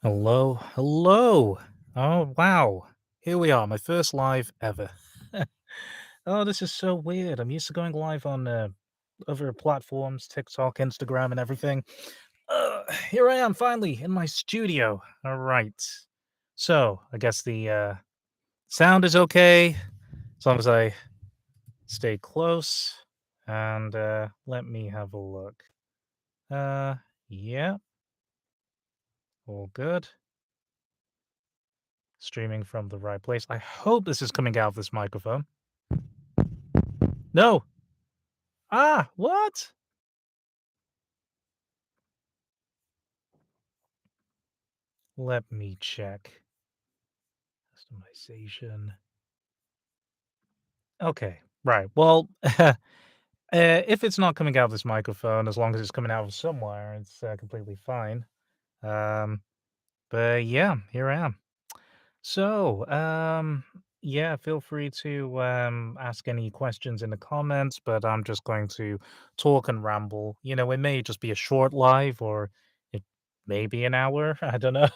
Hello, hello. Oh, wow. Here we are, my first live ever. Oh, this is so weird. I'm used to going live on other platforms, TikTok, Instagram, and everything. Here I am finally in my studio. All right. So, I guess the sound is okay as long as I stay close. And let me have a look. Uh, yeah, all good. Streaming from the right place. I hope this is coming out of this microphone. No. Ah, what? Let me check. Customization. Okay, right. Well, if it's not coming out of this microphone, as long as it's coming out of somewhere, it's completely fine. Um, but yeah, here I am. So, yeah, feel free to ask any questions in the comments, but I'm just going to talk and ramble. It may just be a short live or it may be an hour. I don't know.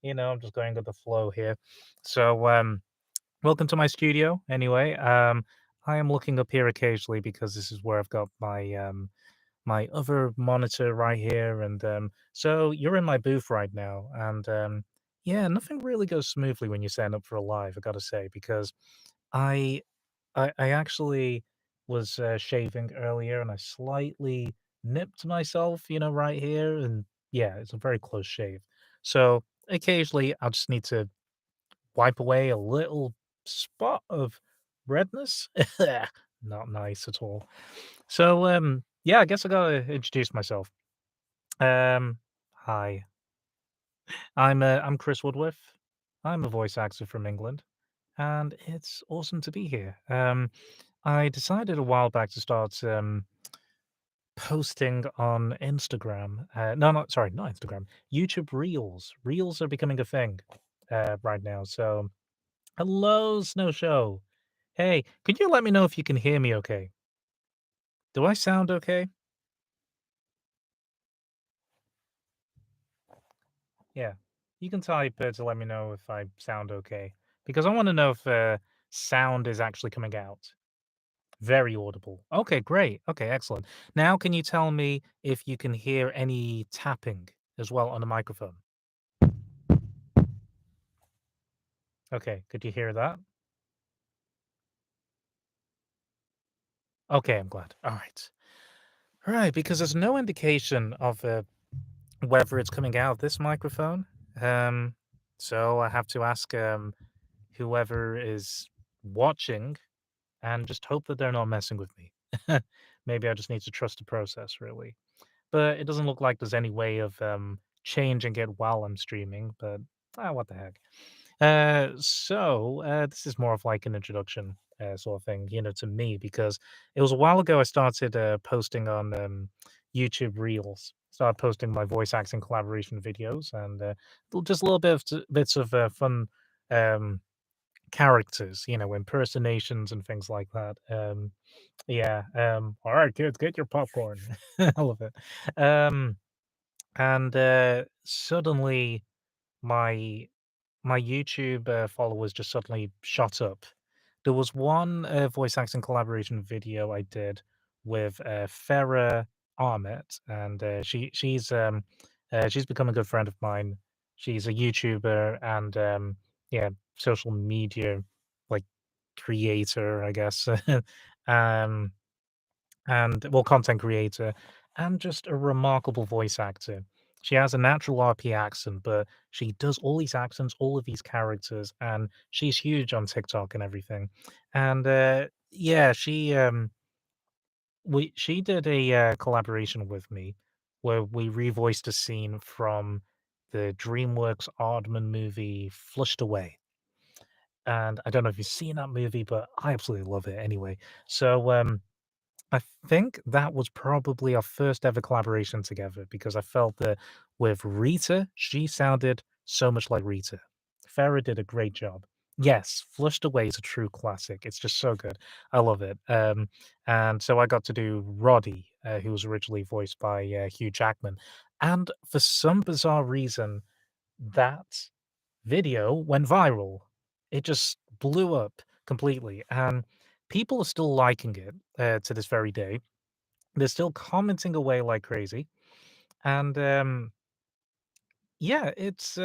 I'm just going with the flow here. So, welcome to my studio. Anyway, I am looking up here occasionally because this is where I've got my other monitor right here, and so you're in my booth right now, and yeah, nothing really goes smoothly when you sign up for a live. I gotta say because I I actually was shaving earlier, and I slightly nipped myself, right here, and yeah, it's a very close shave. So occasionally, I just need to wipe away a little spot of redness. Not nice at all. So, yeah, I guess I gotta introduce myself. Um, Hi, I'm Chris Woodworth. I'm a voice actor from England, and it's awesome to be here. I decided a while back to start posting on Instagram. No, not sorry, not Instagram. YouTube Reels. Reels are becoming a thing right now. So, hello, Snow Show. Hey, could you let me know if you can hear me okay? Do I sound okay? Yeah. You can type to let me know if I sound okay. Because I want to know if sound is actually coming out. Very audible. Okay, great. Okay, excellent. Now, can you tell me if you can hear any tapping as well on the microphone? Okay, could you hear that? Okay, I'm glad. All right. All right, because there's no indication of whether it's coming out of this microphone. Um, so I have to ask whoever is watching and just hope that they're not messing with me. Maybe I just need to trust the process, really. But it doesn't look like there's any way of changing it while I'm streaming. But what the heck? This is more of like an introduction sort of thing, to me because it was a while ago I started posting on YouTube Reels. Started posting my voice acting collaboration videos and just a little bit of bits of fun um, characters, impersonations and things like that. Yeah. All right, kids, get your popcorn. I love it. Um, and suddenly my my YouTube followers just suddenly shot up. There was one voice acting collaboration video I did with Farah Ahmed, and she's become a good friend of mine. She's a YouTuber and yeah, social media like creator, I guess. um, and well, content creator, and just a remarkable voice actor. She has a natural RP accent, but she does all these accents, all of these characters, and she's huge on TikTok and everything. And yeah, she did a collaboration with me where we revoiced a scene from the DreamWorks Aardman movie Flushed Away. And I don't know if you've seen that movie, but I absolutely love it anyway. So I think that was probably our first ever collaboration together because I felt that with Rita, she sounded so much like Rita. Farah did a great job. Yes, Flushed Away is a true classic. It's just so good. I love it. And so I got to do Roddy, who was originally voiced by Hugh Jackman. And for some bizarre reason, that video went viral. It just blew up completely, and people are still liking it, to this very day. They're still commenting away like crazy, and, yeah, it's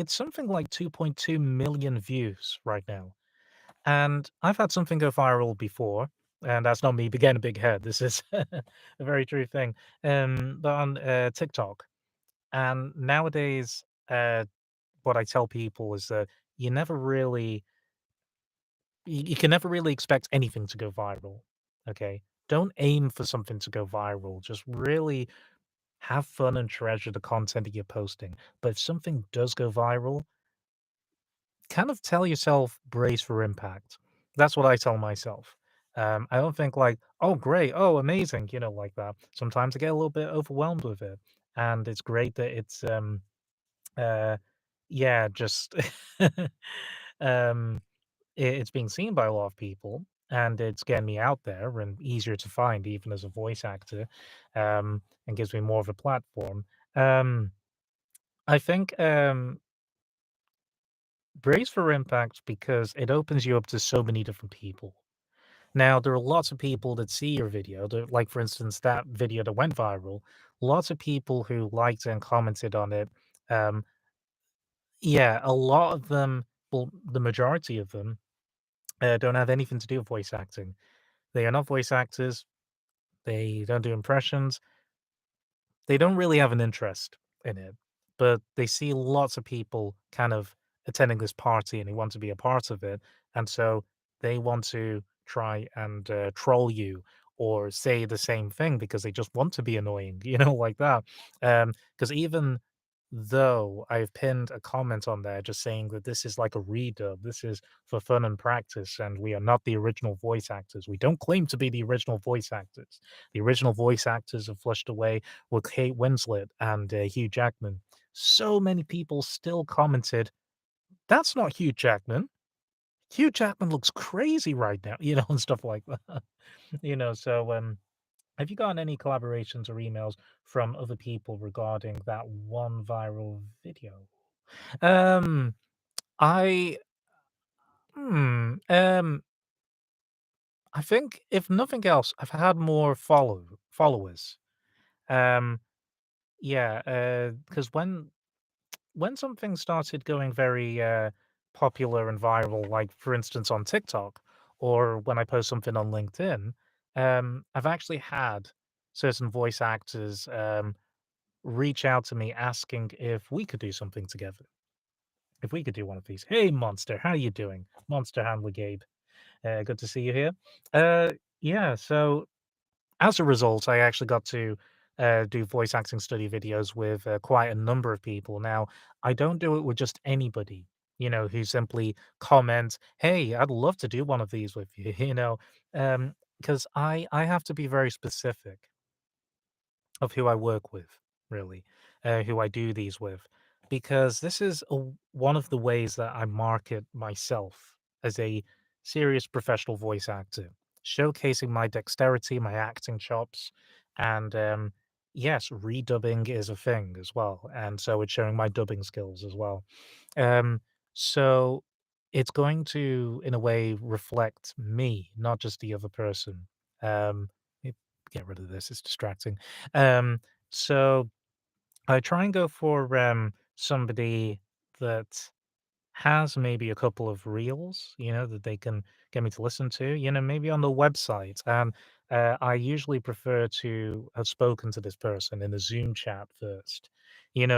something like 2.2 million views right now, and I've had something go viral before, and that's not me getting a big head, this is a very true thing, but on, TikTok, and nowadays, what I tell people is that you never really you can never really expect anything to go viral, okay? Don't aim for something to go viral, just really have fun and treasure the content that you're posting. But if something does go viral, kind of tell yourself brace for impact. That's what I tell myself. I don't think like, oh, great, oh, amazing, like that. Sometimes I get a little bit overwhelmed with it. And it's great that uh, yeah, just, um, it's being seen by a lot of people and it's getting me out there and easier to find even as a voice actor, and gives me more of a platform. Um, I think, brace for impact because it opens you up to so many different people. Now, there are lots of people that see your video, like for instance, that video that went viral, lots of people who liked and commented on it. Um, yeah, a lot of them, well, the majority of them, don't have anything to do with voice acting. They are not voice actors. They don't do impressions. They don't really have an interest in it, but they see lots of people kind of attending this party and they want to be a part of it. And so they want to try and troll you or say the same thing because they just want to be annoying, like that. Because even though I've pinned a comment on there just saying that this is like a redub, this is for fun and practice, and we are not the original voice actors. We don't claim to be the original voice actors. The original voice actors have flushed away with Kate Winslet and Hugh Jackman. So many people still commented, "That's not Hugh Jackman. Hugh Jackman looks crazy right now," and stuff like that. So have you gotten any collaborations or emails from other people regarding that one viral video? Um, I I think if nothing else, I've had more followers. Um, yeah, because when something started going very, popular and viral, like, for instance, on TikTok, or when I post something on LinkedIn, I've actually had certain voice actors, reach out to me asking if we could do something together, if we could do one of these. "Hey, Monster, how you doing? Monster Handler Gabe. Good to see you here." Uh, yeah, so as a result, I actually got to do voice acting study videos with quite a number of people. Now, I don't do it with just anybody, who simply comments, "Hey, I'd love to do one of these with you," because I have to be very specific of who I work with, really, who I do these with, because this is one of the ways that I market myself as a serious professional voice actor, showcasing my dexterity, my acting chops, and yes, redubbing is a thing as well, and so it's showing my dubbing skills as well. Um, so it's going to, in a way, reflect me, not just the other person. Um, eh, get rid of this; it's distracting. Um, so I try and go for somebody that has maybe a couple of reels, that they can get me to listen to, maybe on the website. And I usually prefer to have spoken to this person in a Zoom chat first,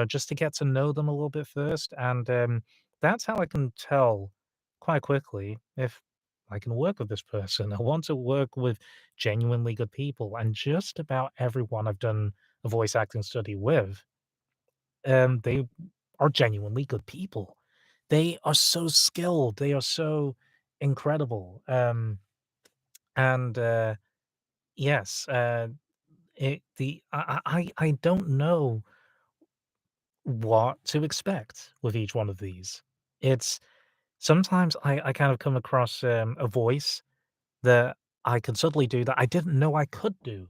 just to get to know them a little bit first. And that's how I can tell quite quickly if I can work with this person. I want to work with genuinely good people. And just about everyone I've done a voice acting study with, they are genuinely good people. They are so skilled, they are so incredible, and, yes, it the I don't know what to expect with each one of these. It's sometimes I kind of come across, a voice that I can suddenly do that I didn't know I could do,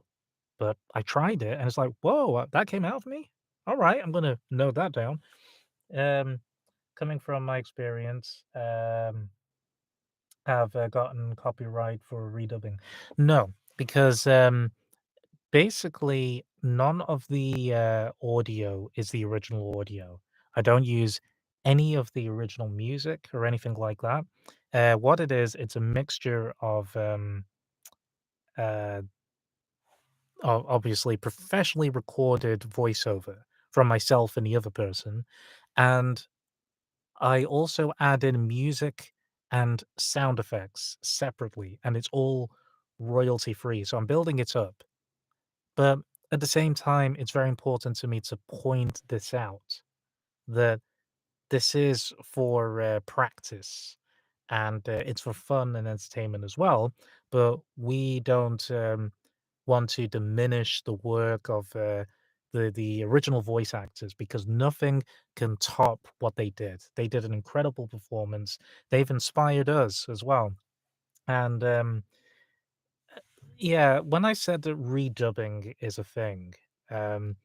but I tried it, and it's like, "Whoa, that came out of me? Alright, I'm gonna note that down." Um, Coming from my experience, have gotten copyright for redubbing. No, because basically none of the audio is the original audio. I don't use any of the original music or anything like that. What it is, it's a mixture of uh, obviously professionally recorded voiceover from myself and the other person, and I also add in music and sound effects separately, and it's all royalty free. So I'm building it up. But at the same time, it's very important to me to point this out that this is for practice and it's for fun and entertainment as well. But we don't want to diminish the work of the original voice actors because nothing can top what they did. They did an incredible performance. They've inspired us as well. And yeah, when I said that redubbing is a thing, um,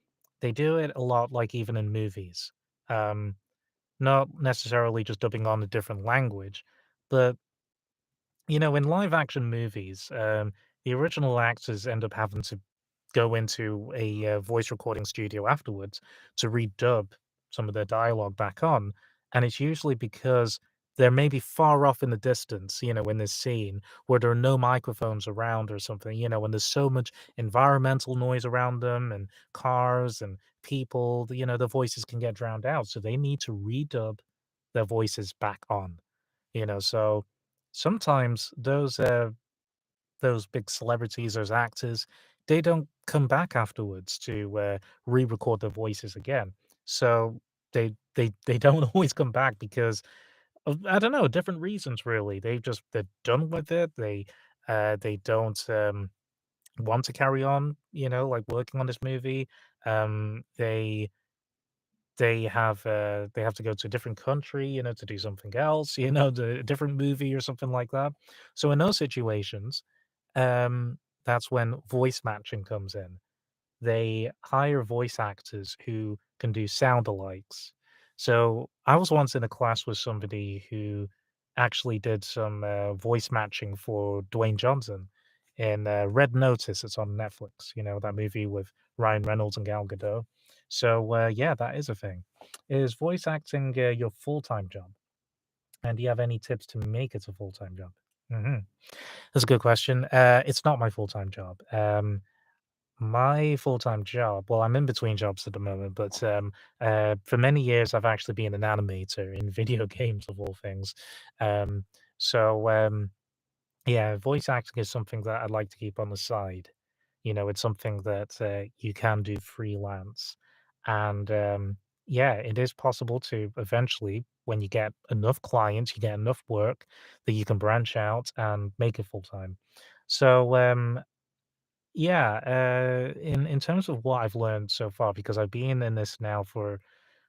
they do it a lot, like even in movies. Um, Not necessarily just dubbing on a different language, but in live action movies, the original actors end up having to go into a voice recording studio afterwards to redub some of their dialogue back on. And it's usually because they're maybe far off in the distance, in this scene where there are no microphones around or something, and there's so much environmental noise around them and cars and people, the voices can get drowned out. So they need to redub their voices back on, so sometimes those big celebrities, those actors, they don't come back afterwards to re-record their voices again. So they don't always come back because of, I don't know, different reasons really. They're done with it. They don't want to carry on, like working on this movie. They have to go to a different country, to do something else, a different movie or something like that. So in those situations, that's when voice matching comes in. They hire voice actors who can do sound alikes. So I was once in a class with somebody who actually did some voice matching for Dwayne Johnson in Red Notice. It's on Netflix. That movie with Ryan Reynolds and Gal Gadot. So yeah, that is a thing. Is voice acting your full time job? And do you have any tips to make it a full time job? Hmm That's a good question. It's not my full time job. My full-time job, well, I'm in between jobs at the moment, but for many years I've actually been an animator in video games of all things. Um, so yeah, voice acting is something that I'd like to keep on the side. It's something that you can do freelance, and yeah, it is possible to eventually, when you get enough clients, you get enough work that you can branch out and make it full time. So yeah, in terms of what I've learned so far, because I've been in this now for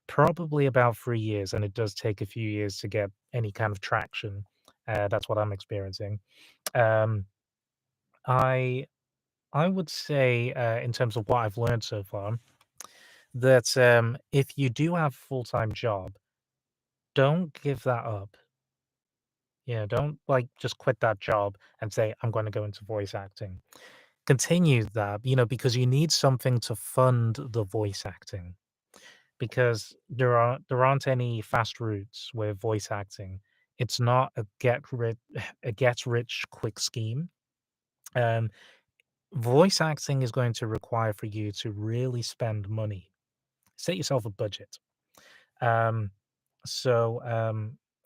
probably about 3 years, and it does take a few years to get any kind of traction. That's what I'm experiencing. Um, I I would say, in terms of what I've learned so far, that if you do have a full-time job, don't give that up. Don't like just quit that job and say, I'm going to go into voice acting. Continue that, because you need something to fund the voice acting because there aren't any fast routes with voice acting. It's not a get rich quick scheme. Um, Voice acting is going to require for you to really spend money. Set yourself a budget. Um, so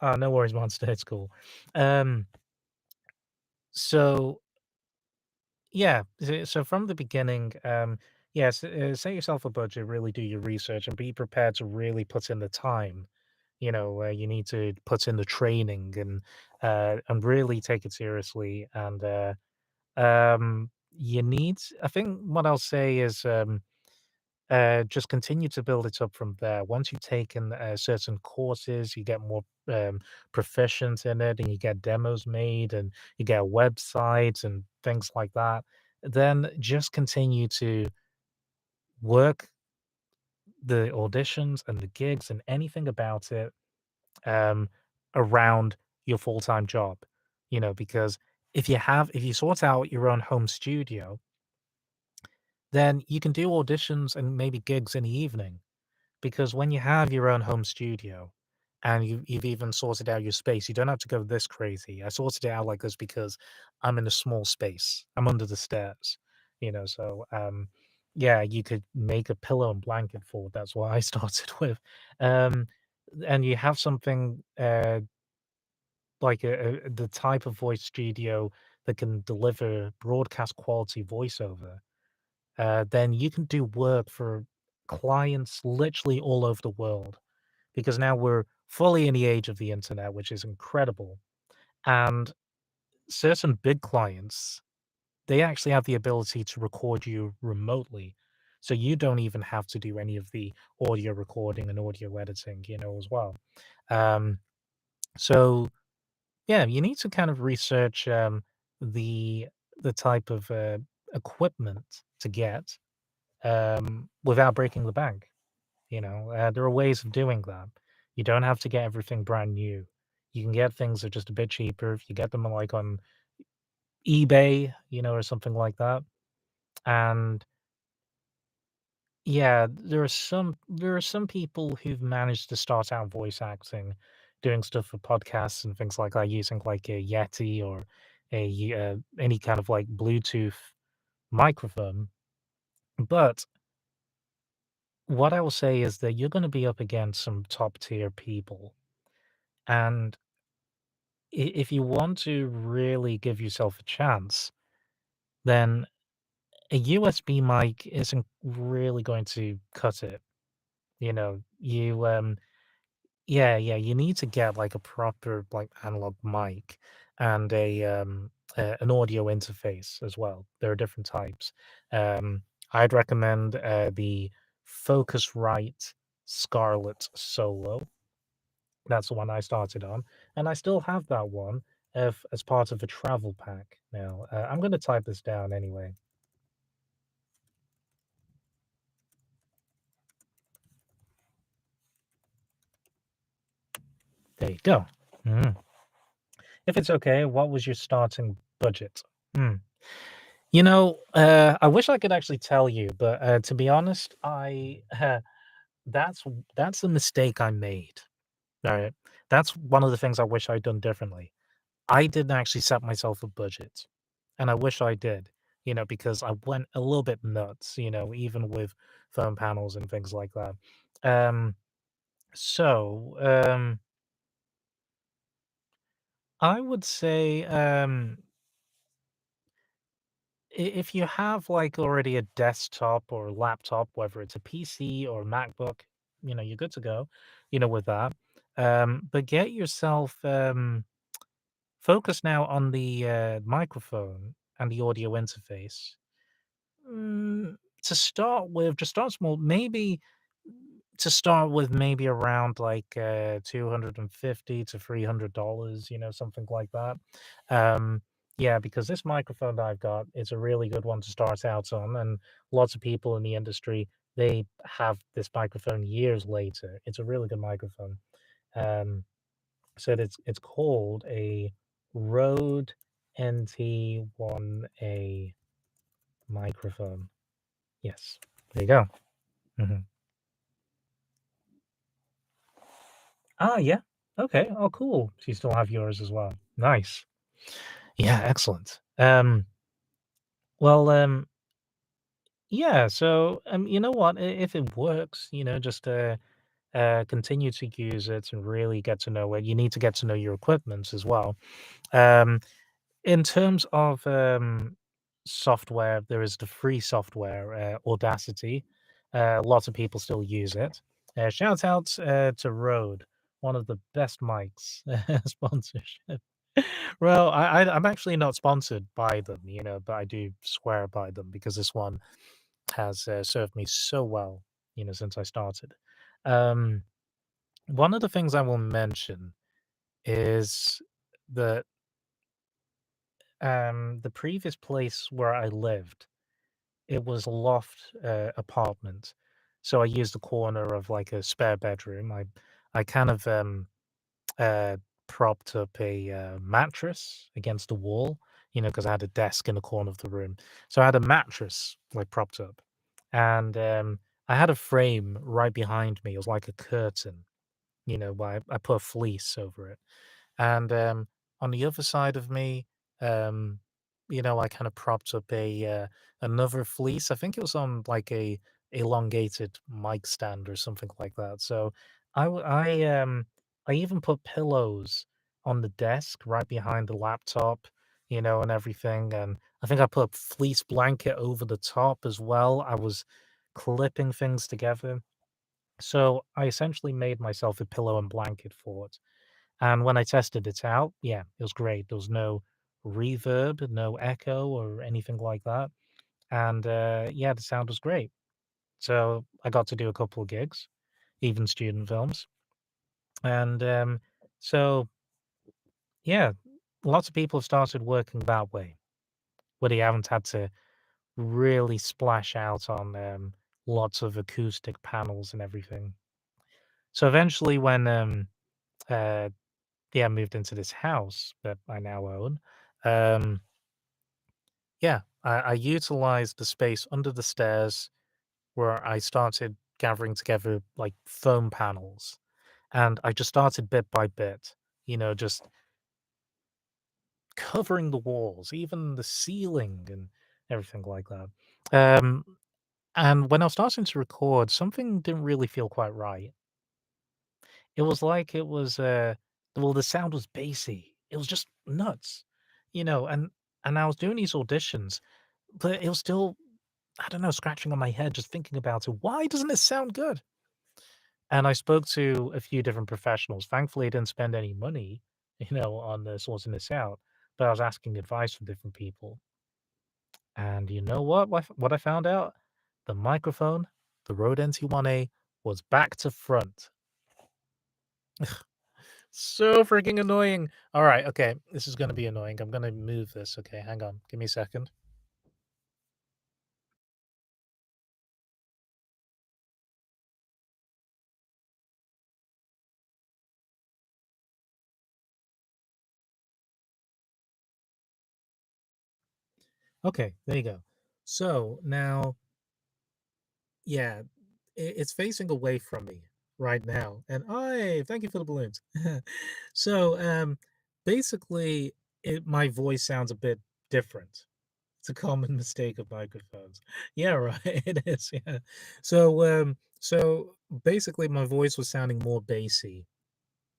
no worries, monster. It's cool. Um, so Yeah. So from the beginning, yes, set yourself a budget, really do your research, and be prepared to really put in the time. You need to put in the training and really take it seriously. And you need. I think what I'll say is just continue to build it up from there. Once you've taken certain courses, you get more proficient in it, and you get demos made, and you get websites and things like that. Then just continue to work the auditions and the gigs and anything about it um, around your full-time job, because if you sort out your own home studio, then you can do auditions and maybe gigs in the evening. Because when you have your own home studio and you've even sorted out your space, you don't have to go this crazy. I sorted it out like this because I'm in a small space. I'm under the stairs, yeah, you could make a pillow and blanket fort. That's what I started with. Um, and you have something like the type of voice studio that can deliver broadcast quality voiceover, then you can do work for clients literally all over the world because now we're fully in the age of the internet, which is incredible. And certain big clients, they actually have the ability to record you remotely. So you don't even have to do any of the audio recording and audio editing, as well. Um, so yeah, you need to kind of research the the type of equipment to get without breaking the bank. There are ways of doing that. You don't have to get everything brand new. You can get things that are just a bit cheaper if you get them like on eBay, or something like that. And yeah, there are some people who've managed to start out voice acting, doing stuff for podcasts and things like that, using like a Yeti or any kind of like Bluetooth microphone. But what I will say is that you're going to be up against some top tier people, and if you want to really give yourself a chance, then a USB mic isn't really going to cut it. Yeah, yeah, you need to get like a proper like analog mic and an audio interface as well. There are different types. I'd recommend the Focusrite Scarlett Solo. That's the one I started on, and I still have that one as part of a travel pack now. I'm gonna type this down anyway. There you go. Mm. If it's okay, what was your starting budget? Hmm. I wish I could actually tell you, but to be honest, that's the mistake I made. All right, that's one of the things I wish I'd done differently. I didn't actually set myself a budget, and I wish I did, because I went a little bit nuts, even with phone panels and things like that. Um, so I would say if you have like already a desktop or laptop, whether it's a PC or MacBook, you're good to go, with that. But get yourself focus now on the microphone and the audio interface. To start with, just start small. Maybe to start with, maybe around like 250 to $300, something like that. Um, yeah, because this microphone that I've got is a really good one to start out on, and lots of people in the industry they have this microphone years later. It's a really good microphone. Um, so it's called a Rode NT1A microphone. Yes, there you go. Mhm. Ah, yeah. Okay. Oh, cool. So you still have yours as well. Nice. Yeah, excellent. Well, yeah. So, you know what? If it works, just continue to use it and really get to know it. You need to get to know your equipment as well. Um, In terms of, software, there is the free software, Audacity. Lots of people still use it. Shout out, to Rode, one of the best mics, sponsorship. Well, I'm actually not sponsored by them, but I do swear by them because this one has, served me so well, since I started. Um, One of the things I will mention is that the previous place where I lived, it was a loft apartment. So I used the corner of like a spare bedroom. I kind of uh, propped up a mattress against the wall, because I had a desk in the corner of the room. So I had a mattress like propped up, and I had a frame right behind me. It was like a curtain, where I put a fleece over it. And, on the other side of me, um, I kinda propped up another fleece. I think it was on, like, a elongated mic stand or something like that. So, I even put pillows on the desk right behind the laptop, and everything, and I think I put a fleece blanket over the top as well. I was clipping things together. So, I essentially made myself a pillow and blanket fort. And when I tested it out, yeah, it was great. There was no reverb, no echo or anything like that. And yeah, the sound was great. So I got to do a couple of gigs, even student films. And so, yeah, lots of people have started working that way, where they haven't had to really splash out on lots of acoustic panels and everything. So eventually, when uh, yeah, I moved into this house that I now own, um, yeah, I utilized the space under the stairs where I started gathering together like foam panels. And I just started bit by bit, just covering the walls, even the ceiling and everything like that. Um, and when I was starting to record, something didn't really feel quite right. It was like it was, well, the sound was bassy. It was just nuts, and I was doing these auditions, but it was still, I don't know, scratching on my head just thinking about it. Why doesn't it sound good? And I spoke to a few different professionals. Thankfully, I didn't spend any money, on sorting this out, but I was asking advice from different people. And you know what? What I found out? The microphone, the Rode NT1A, was back to front. So freaking annoying. All right, okay, this is gonna be annoying. I'm gonna move this. Okay, hang on. Give me a second. Okay, there you go. So now, yeah, it's facing away from me right now. And I thank you for the balloons. So, basically, my voice sounds a bit different. It's a common mistake of microphones. Yeah, right. It is. Yeah. So basically, my voice was sounding more bassy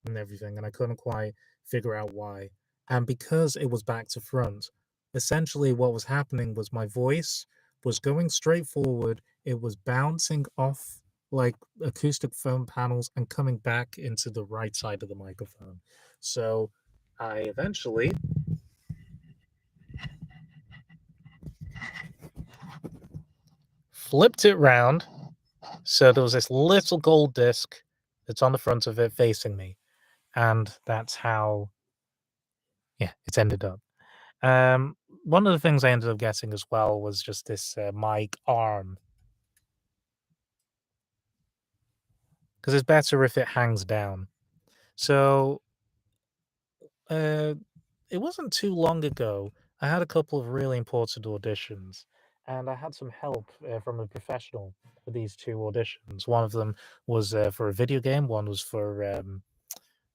and everything, and I couldn't quite figure out why. And because it was back to front, essentially what was happening was my voice was going straight forward. It was bouncing off like acoustic foam panels and coming back into the right side of the microphone. So I eventually flipped it round. So there was this little gold disc that's on the front of it facing me. And that's how, yeah, it's ended up. One of the things I ended up getting as well was just this mic arm, because it's better if it hangs down. So uh, it wasn't too long ago. I had a couple of really important auditions, and I had some help from a professional for these two auditions. One of them was for a video game, one was for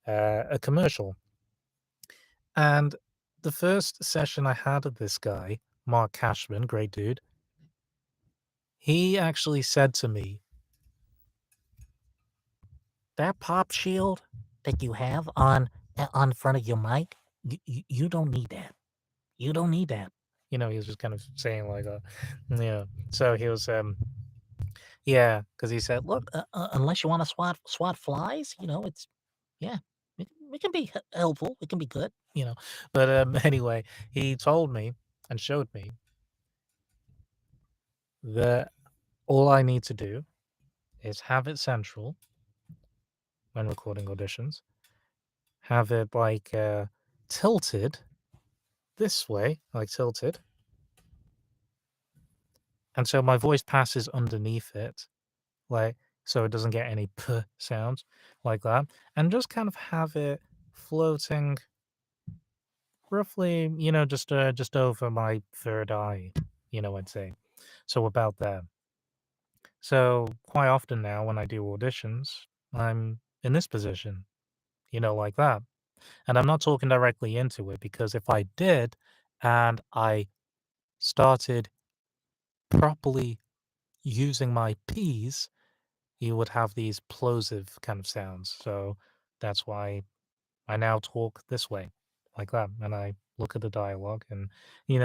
a commercial. And the first session I had of this guy, Mark Cashman, great dude, he actually said to me, "That pop shield that you have on front of your mic, you don't need that. You don't need that." He was just kind of saying like, yeah. So he was, yeah, because he said, "Look, unless you want to swat flies, it's yeah, it can be helpful. It can be good." But anyway, he told me and showed me that all I need to do is have it central when recording auditions, have it like tilted this way, like tilted, and so my voice passes underneath it, like so it doesn't get any p sounds like that, and just kind of have it floating roughly, just over my third eye, I'd say. So about there. So quite often now when I do auditions, I'm in this position, like that. And I'm not talking directly into it because if I did and I started properly using my P's, you would have these plosive kind of sounds. So that's why I now talk this way, like that. And I look at the dialogue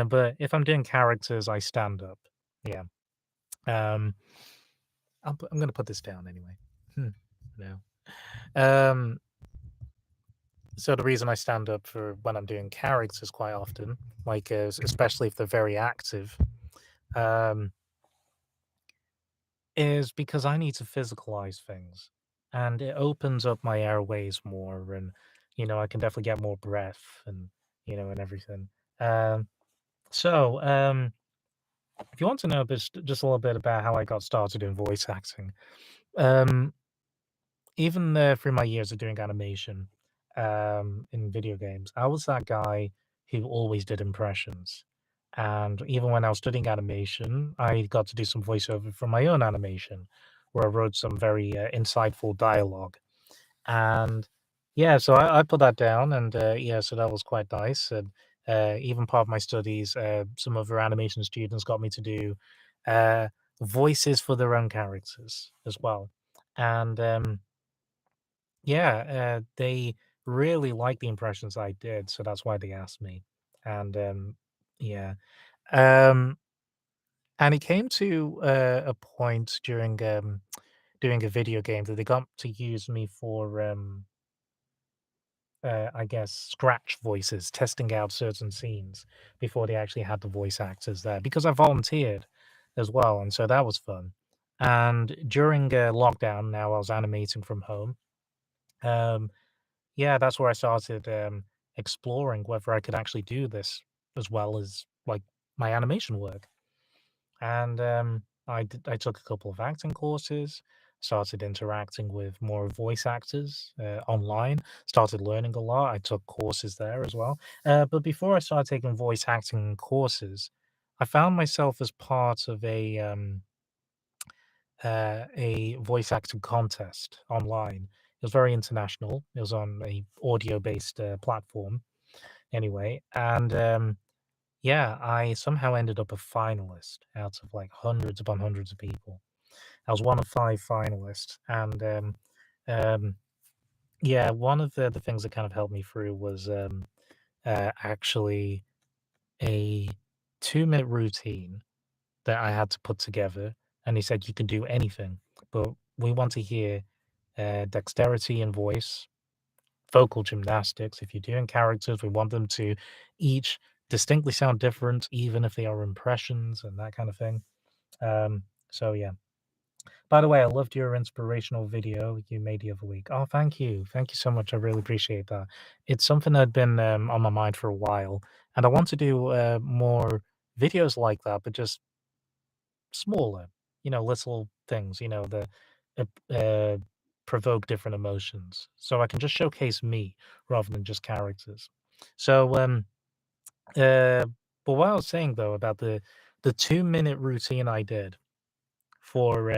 but if I'm doing characters, I stand up. Yeah. Um, I'm going to put this down anyway. No. Um, so the reason I stand up for when I'm doing characters quite often, like especially if they're very active, um, is because I need to physicalize things, and it opens up my airways more, and I can definitely get more breath, and and everything. Um, so if you want to know just a little bit about how I got started in voice acting, um, even through my years of doing animation in video games, I was that guy who always did impressions. And even when I was studying animation, I got to do some voiceover for my own animation, where I wrote some very insightful dialogue. And yeah, so I put that down, and yeah, so that was quite nice. And even part of my studies, some other animation students got me to do uh, voices for their own characters as well. And yeah, they really liked the impressions I did, so that's why they asked me. And yeah, um, and it came to a point during doing a video game that they got to use me for I guess scratch voices, testing out certain scenes before they actually had the voice actors there because I volunteered as well, and so that was fun. And during lockdown, now I was animating from home. Um, Yeah, that's where I started, exploring whether I could actually do this as well as, like, my animation work. And, I took a couple of acting courses, started interacting with more voice actors, online, started learning a lot. I took courses there as well. But before I started taking voice acting courses, I found myself as part of a voice acting contest online. It was very international. It was on a audio-based, platform anyway, and, yeah, I somehow ended up a finalist out of, like, hundreds upon hundreds of people. I was one of 5 finalists, and, um, yeah, one of the things that kind of helped me through was, actually a 2-minute routine that I had to put together, and he said, "You can do anything, but we want to hear dexterity in voice, vocal gymnastics. If you're doing characters, we want them to each distinctly sound different, even if they are impressions and that kind of thing." So yeah. By the way, I loved your inspirational video you made the other week. Oh, thank you. Thank you so much. I really appreciate that. It's something that had been on my mind for a while, and I want to do more videos like that, but just smaller, little things, that uh, uh, provoke different emotions. So I can just showcase me rather than just characters. So, uh, but what I was saying though about the 2-minute routine I did for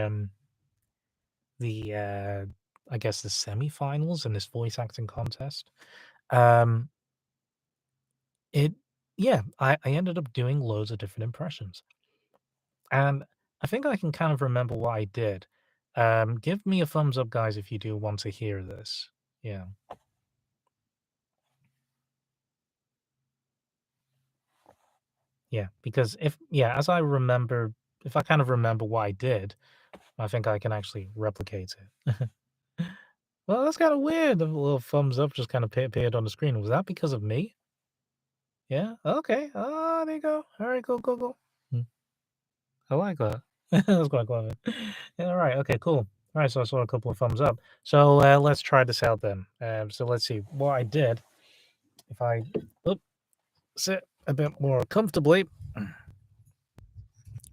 the I guess the semifinals in this voice acting contest, um, it yeah, I ended up doing loads of different impressions. And I think I can kind of remember what I did. Give me a thumbs up, guys, if you do want to hear this. Yeah, yeah, because as I remember, if I kind of remember what I did, I think I can actually replicate it. Well, that's kind of weird. The little thumbs up just kind of appeared on the screen. Was that because of me? Yeah. Okay. Ah, there you go. All right. Go. Go. Go. Mm, I like that. That's quite clever. Yeah, all right. Okay. Cool. All right. So I saw a couple of thumbs up. So let's try this out then. So let's see what I did. If I oop, sit a bit more comfortably,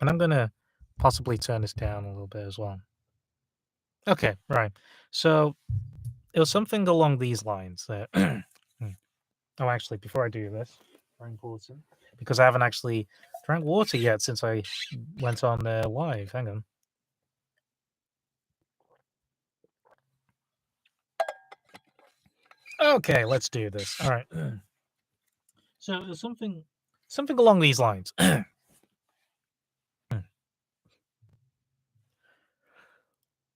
and I'm gonna possibly turn this down a little bit as well. Okay, right. So it was something along these lines that. Oh, actually, before I do this, very important because I haven't actually drank water yet since I went on live. Hang on. Okay, let's do this. All right. So there's something along these lines.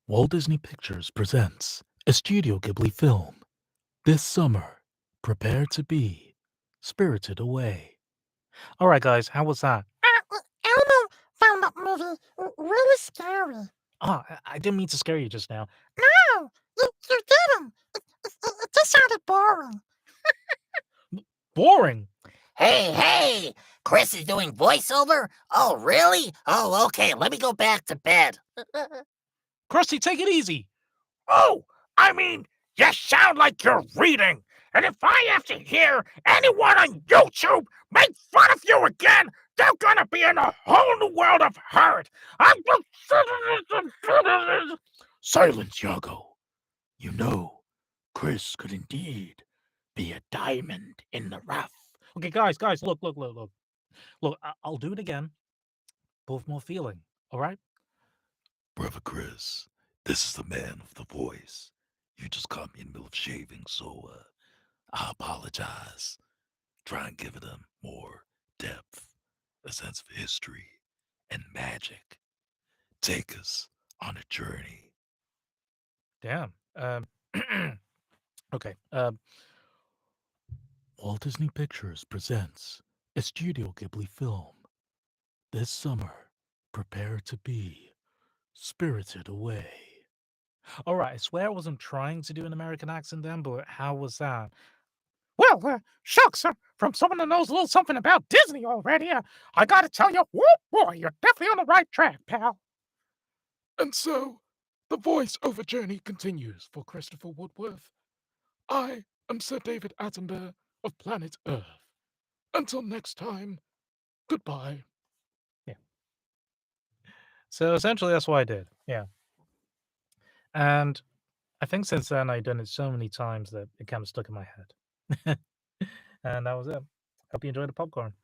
Walt Disney Pictures presents a Studio Ghibli film this summer. Prepare to be spirited away. All right, guys, how was that? Elmo found that movie really scary. Ah, I didn't mean to scare you just now. No, you didn't. It just sounded boring. Boring. Hey, Chris is doing voiceover? Oh, really? Oh, okay, let me go back to bed. Krusty, take it easy. Oh, I mean, you sound like you're reading. And if I have to hear anyone on YouTube make fun of you again, they're gonna be in a whole new world of hurt. I'm Silence, Yago. You know, Chris could indeed be a diamond in the rough. Okay, guys, look. Look, I'll do it again, but with more feeling. All right? Brother Chris, this is the man with the voice. You just caught me in the middle of shaving, so I apologize. Try and give it a more depth, a sense of history and magic. Take us on a journey. Damn. Okay. Walt Disney Pictures presents a Studio Ghibli film. This summer, prepare to be spirited away. All right. I swear I wasn't trying to do an American accent then, but how was that? Well, shucks, from someone that knows a little something about Disney already, I gotta tell you, whoop, boy, you're definitely on the right track, pal. And so, the voice-over journey continues for Christopher Woodworth. I am Sir David Attenborough of planet Earth. Until next time, goodbye. Yeah. So essentially, that's what I did. Yeah. And I think since then I've done it so many times that it kind of stuck in my head. And that was it. Hope you enjoyed the popcorn.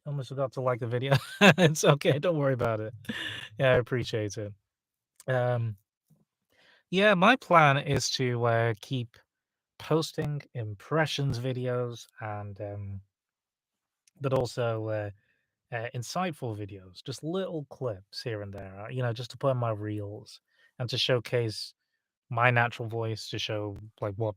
Almost forgot to like the video. It's okay. Don't worry about it. Yeah, I appreciate it. Um, yeah, my plan is to keep posting impressions videos and but also insightful videos, just little clips here and there, just to put in my reels and to showcase my natural voice to show like what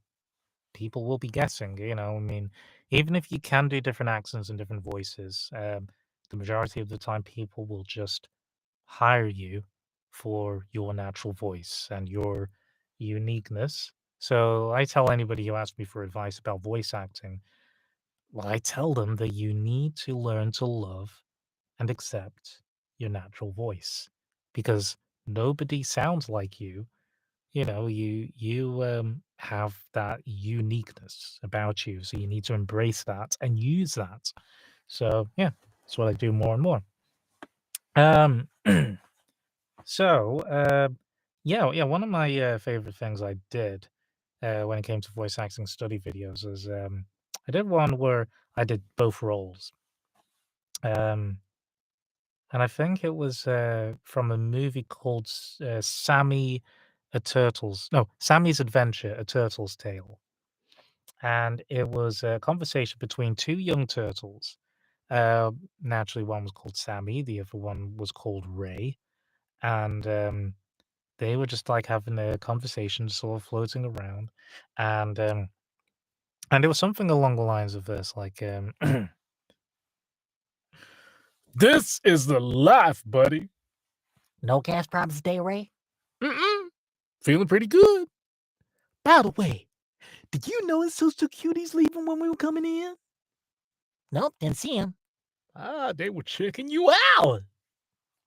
people will be guessing. I mean, even if you can do different accents and different voices, the majority of the time people will just hire you for your natural voice and your uniqueness. So I tell anybody who asks me for advice about voice acting, well, I tell them that you need to learn to love and accept your natural voice because nobody sounds like you. You have that uniqueness about you, so you need to embrace that and use that. So yeah, that's what I do more and more. Um, so yeah, one of my favorite things I did when it came to voice acting study videos is I did one where I did both roles. Um, and I think it was from a movie called Sammy a Turtle's no Sammy's Adventure, a Turtle's Tale, and it was a conversation between two young turtles. Naturally, one was called Sammy, the other one was called Ray, and they were just like having a conversation, sort of floating around, and it was something along the lines of this, like This is the life, buddy. No gas problems today, Ray? Mm-mm. Feeling pretty good. By the way, did you notice those two cuties leaving when we were coming in? Nope, didn't see him. Ah, they were checking you out.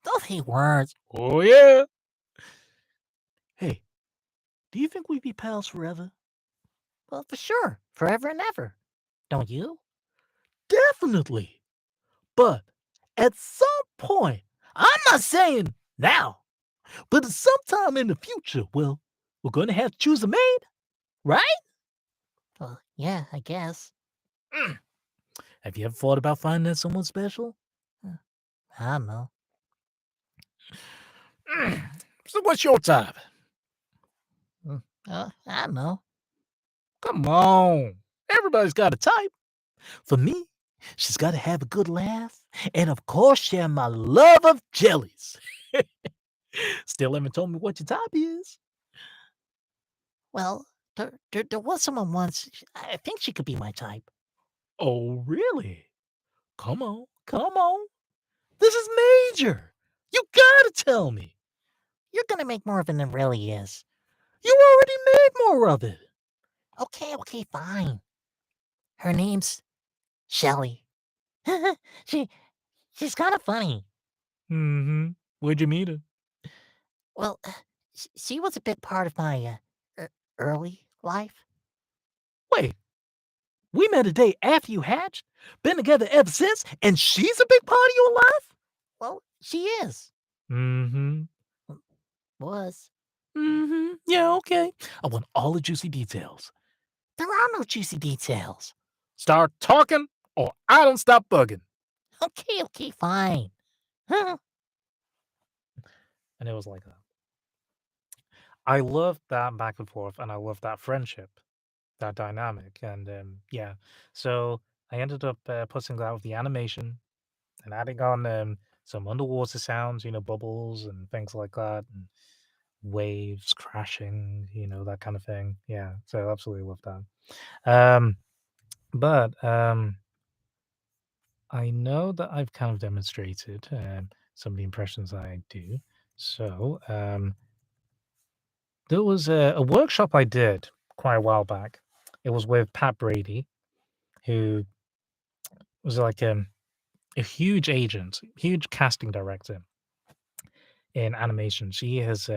Those he weren't. Oh, yeah. Hey, do you think we'd be pals forever? Well, for sure, forever and ever. Don't you? Definitely. But at some point, I'm not saying now, But sometime in the future, well, we're going to have to choose a maid, right? Well, yeah, I guess. Have you ever thought about finding someone special? I don't know. So what's your type? I don't know. Come on. Everybody's got a type. For me, she's got to have a good laugh. And of course, share my love of jellies. Still haven't told me what your type is. Well, there was someone once. I think she could be my type. Oh, really? Come on. Come on. This is major. You gotta tell me. You're gonna make more of it than really is. You already made more of it. Okay, fine. Her name's Shelly. She's kind of funny. Mm-hmm. Where'd you meet her? Well, she was a big part of my early life. Wait, we met a day after you hatched, been together ever since, and she's a big part of your life? Well, she is. Mm-hmm. Was. Mm-hmm. Yeah, okay. I want all the juicy details. There are no juicy details. Start talking, or I don't stop bugging. Okay, fine. And it was like that. I loved that back and forth, and I loved that friendship, that dynamic, and yeah. So I ended up putting that with the animation and adding on some underwater sounds, bubbles and things like that, and waves crashing, that kind of thing. Yeah, so I absolutely love that. But I know that I've kind of demonstrated some of the impressions I do. So there was a workshop I did quite a while back. It was with Pat Brady, who was like a huge agent, huge casting director in animation. She has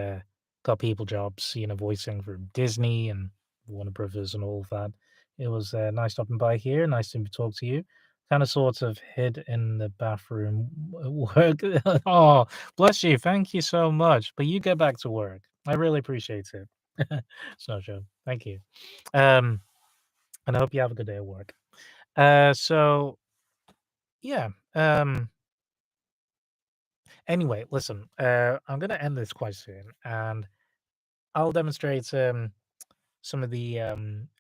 got people jobs, voicing for Disney and Warner Brothers and all of that. It was nice stopping by here. Nice to talk to you. Kind of sort of hid in the bathroom at work. Oh, bless you. Thank you so much. But you get back to work. I really appreciate it. Snow Show. Thank you. And I hope you have a good day at work. So yeah. Anyway, listen, I'm gonna end this quite soon, and I'll demonstrate some of the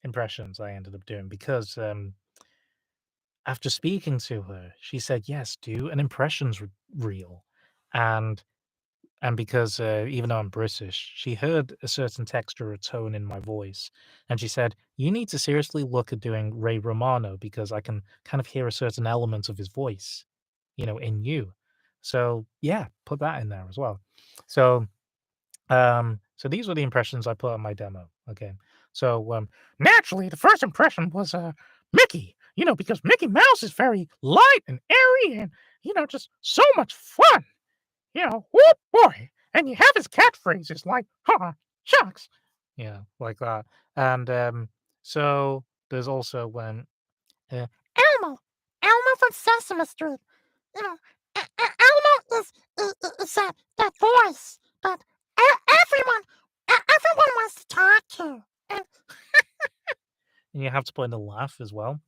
impressions I ended up doing because after speaking to her, she said, "Yes, do an impressions reel," and because even though I'm British, she heard a certain texture or tone in my voice, and she said, "You need to seriously look at doing Ray Romano because I can kind of hear a certain element of his voice, in you." So yeah, put that in there as well. So so these were the impressions I put on my demo. Okay. So Naturally, the first impression was Mickey. Because Mickey Mouse is very light and airy, and just so much fun. Whoop boy! And you have his catchphrases like "Ha, shucks." yeah, like that. And so there's also when Elmo from Sesame Street. You know, Elmo is that voice that everyone everyone wants to talk to. And you have to put in the laugh as well.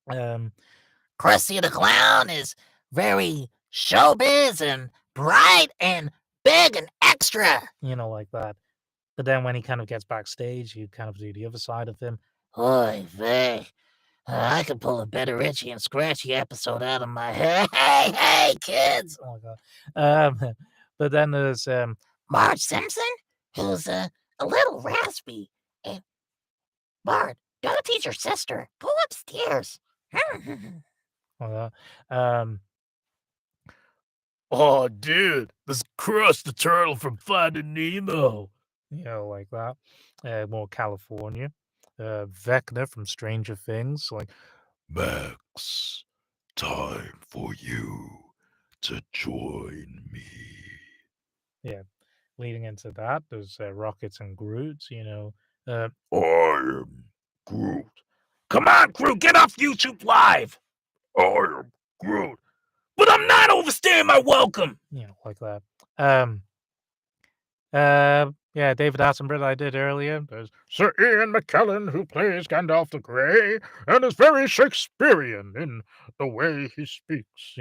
Krusty the Clown is very showbiz and bright and big and extra. Like that. But then when he kind of gets backstage, you kind of do the other side of him. Oy vey. I could pull a better itchy and scratchy episode out of my head. Hey, kids. Oh my god. But then there's Marge Simpson, who's a little raspy. And Bart, don't teach your sister. Go upstairs. Oh, dude, this Crust the Turtle from Finding Nemo. like that. More California. Vecna from Stranger Things, like Max, time for you to join me. leading into that. There's Rockets and Groot. I am Groot. Come on, Groot, get off YouTube Live. I am Groot. But I'm not overstaying my welcome. Like that. Yeah, David Attenborough I did earlier. There's Sir Ian McKellen, who plays Gandalf the Grey, and is very Shakespearean in the way he speaks.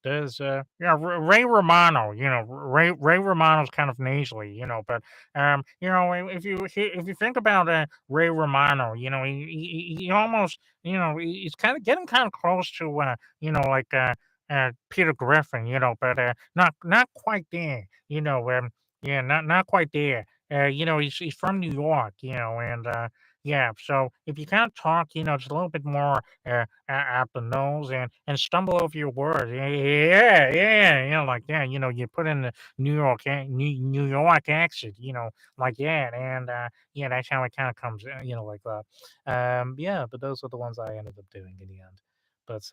there's yeah, Ray Romano. Ray Romano's kind of nasally, but if you think about Ray Romano, he almost he's kind of getting kind of close to like Peter Griffin, but not quite there. Yeah, not quite there. He's from New York, and yeah. So if you can't talk, just a little bit more at the nose and stumble over your words, like that. You put in the New York accent, like that, and yeah, that's how it kind of comes, like that. Yeah, but those are the ones I ended up doing in the end. But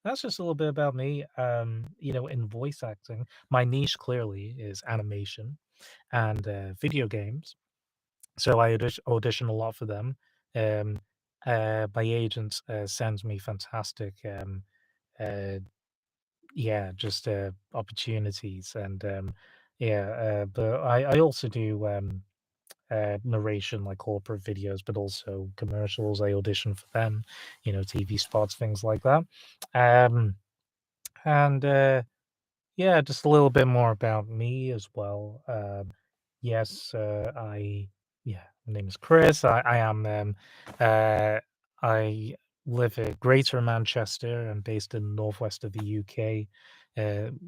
that's just a little bit about me. In voice acting, my niche clearly is animation and video games. So I audition a lot for them. Um, my agent sends me fantastic, uh, yeah, just opportunities, and yeah. But I also do narration like corporate videos, but also commercials. I audition for them, TV spots, things like that. Um, and yeah, just a little bit more about me as well. Yes, yeah, my name is Chris. I am, uh, I live in Greater Manchester. I'm based in northwest of the UK,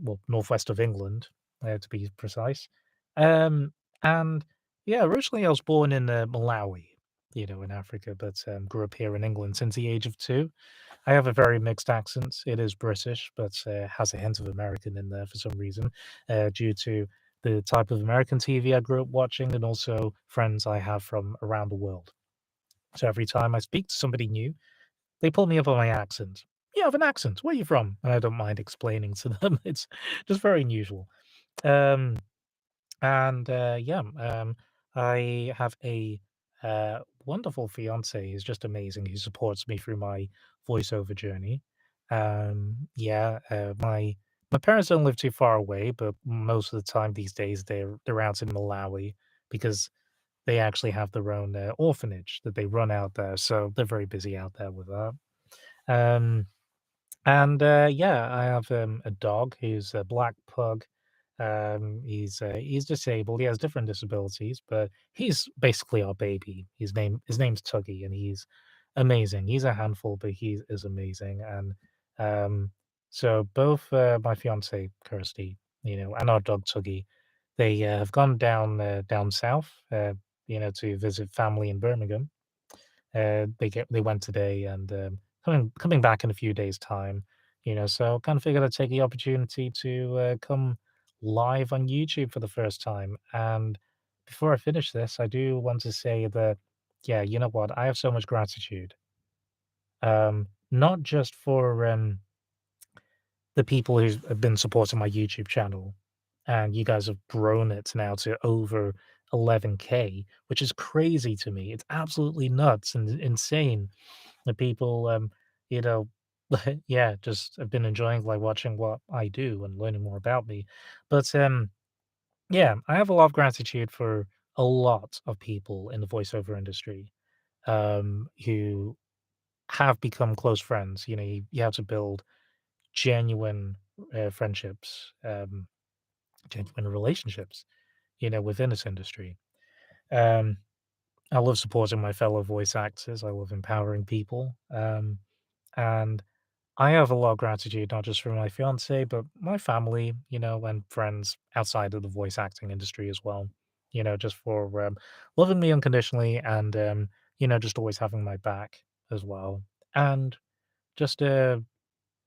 well, northwest of England, to be precise. Um, and yeah, originally I was born in Malawi, in Africa, but grew up here in England since the age of 2. I have a very mixed accent. It is British, but has a hint of American in there for some reason, due to the type of American TV I grew up watching and also friends I have from around the world. So every time I speak to somebody new, they pull me up on my accent. You have an accent. Where are you from? And I don't mind explaining to them. It's just very unusual. Um, and yeah, I have a wonderful fiance who's just amazing, who supports me through my voiceover journey. Yeah, my parents don't live too far away, but most of the time these days they're out in Malawi because they actually have their own orphanage that they run out there, so they're very busy out there with that. Um, and yeah, I have a dog who's a black pug. He's disabled. He has different disabilities, but he's basically our baby. His name's Tuggy, and he's amazing. He's a handful, but he is amazing. And so both my fiance Kirsty, and our dog Tuggy, they have gone down south, to visit family in Birmingham. They went today and coming back in a few days' time. So kind of figured I'd take the opportunity to come live on YouTube for the first time. And before I finish this, I do want to say that, yeah, you know what? I have so much gratitude. Not just for the people who have been supporting my YouTube channel, and you guys have grown it now to over 11K, which is crazy to me. It's absolutely nuts and insane that people, you know, yeah, just have been enjoying like watching what I do and learning more about me. But yeah, I have a lot of gratitude for a lot of people in the voiceover industry who have become close friends. You have to build genuine friendships, genuine relationships, within this industry. Um, I love supporting my fellow voice actors. I love empowering people. And I have a lot of gratitude, not just for my fiance, but my family, and friends outside of the voice acting industry as well, just for loving me unconditionally and, just always having my back as well. And just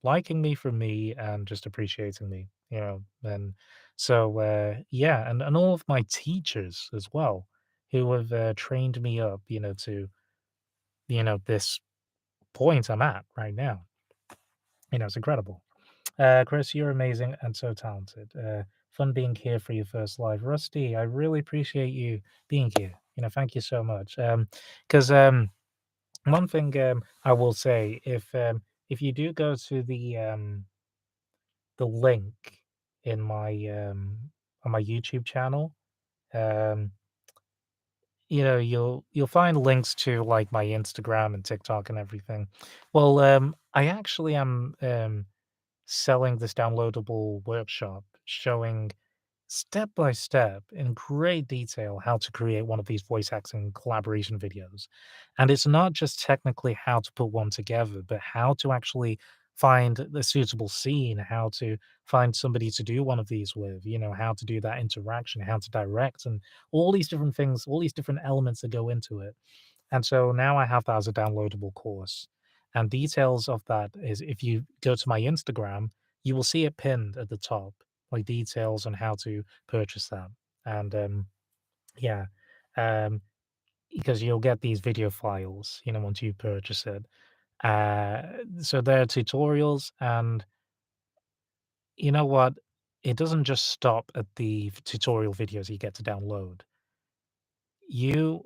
liking me for me and just appreciating me, And so, yeah, and all of my teachers as well, who have trained me up, to, this point I'm at right now. It's incredible. Chris, you're amazing and so talented. Fun being here for your first live. Rusty, I really appreciate you being here. Thank you so much. Because one thing I will say, if you do go to the link in my on my YouTube channel. Um, you'll find links to like my Instagram and TikTok and everything. Well, I actually am selling this downloadable workshop showing step by step in great detail how to create one of these voice acting collaboration videos. And it's not just technically how to put one together, but how to actually find the suitable scene, how to find somebody to do one of these with, how to do that interaction, how to direct, and all these different things, all these different elements that go into it. And so now I have that as a downloadable course. And details of that is if you go to my Instagram, you will see it pinned at the top, like details on how to purchase that. And yeah, um, because you'll get these video files, once you purchase it. Uh, so there are tutorials, and you know what? It doesn't just stop at the tutorial videos you get to download. You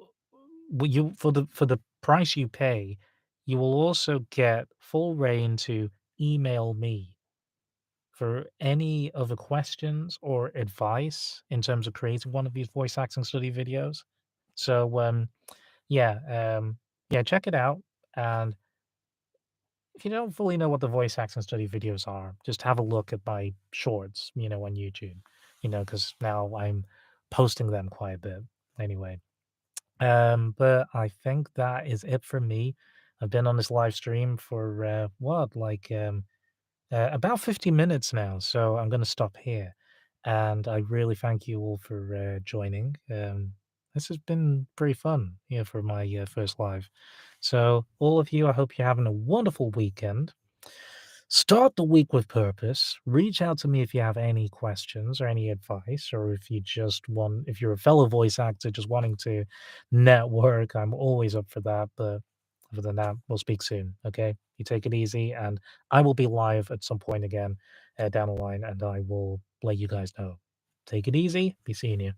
you for the price you pay, you will also get full reign to email me for any other questions or advice in terms of creating one of these voice acting study videos. So yeah, yeah, check it out. And if you don't fully know what the voice acting study videos are, just have a look at my shorts, on YouTube, because now I'm posting them quite a bit anyway. But I think that is it for me. I've been on this live stream for about 50 minutes now, so I'm going to stop here. And I really thank you all for joining. This has been pretty fun, for my first live. So, all of you, I hope you're having a wonderful weekend. Start the week with purpose. Reach out to me if you have any questions or any advice, or if you're a fellow voice actor just wanting to network, I'm always up for that. But other than that, we'll speak soon. Okay. You take it easy, and I will be live at some point again down the line, and I will let you guys know. Take it easy. Be seeing you.